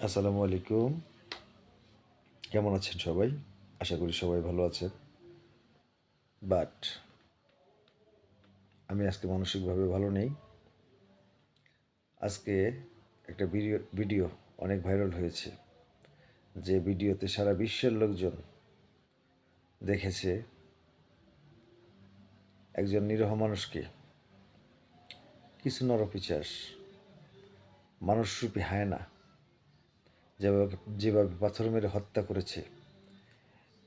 আসসালামু আলাইকুম। কেমন আছেন সবাই? আশা করি সবাই ভালো আছেন। বাট আমি আজকে মানসিকভাবে ভালো নেই। আজকে একটা ভিডিও অনেক ভাইরাল হয়েছে। যে ভিডিওতে সারা বিশ্বের লোকজন দেখেছে একজন নিরীহ মানুষকে কিছু নরপিশাচ মানুষরূপী হায়না যেভাবে পাথর মেরে হত্যা করেছে,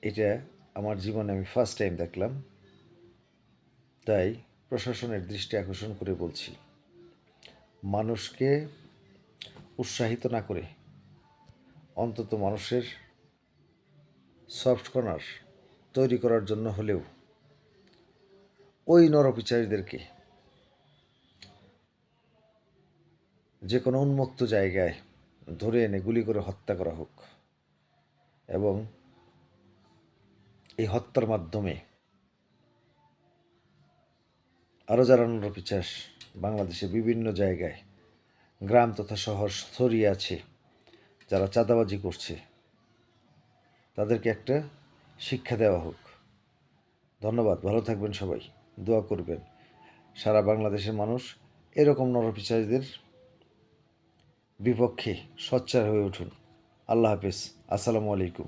এটা আমার জীবনে আমি ফার্স্ট টাইম দেখলাম। তাই প্রশাসনের দৃষ্টি আকর্ষণ করে বলছি, মানুষকে উৎসাহিত না করে অন্তত মানুষের সফট কর্নার তৈরি করার জন্য হলেও ওই নরপিচারীদেরকে যে কোনো উন্মুক্ত জায়গায় ধরে এনে গুলি করে হত্যা করা হোক এবং এই হত্যার মাধ্যমে আরও যারা নরপিচার বাংলাদেশের বিভিন্ন জায়গায় গ্রাম তথা শহর ছড়িয়ে আছে, যারা চাঁদাবাজি করছে, তাদেরকে একটা শিক্ষা দেওয়া হোক। ধন্যবাদ। ভালো থাকবেন সবাই। দোয়া করবেন সারা বাংলাদেশের মানুষ এরকম নরপিশাচীদের বিপক্ষে সোচ্চার হয়ে উঠুন। আল্লাহ হাফেজ। আসসালামু আলাইকুম।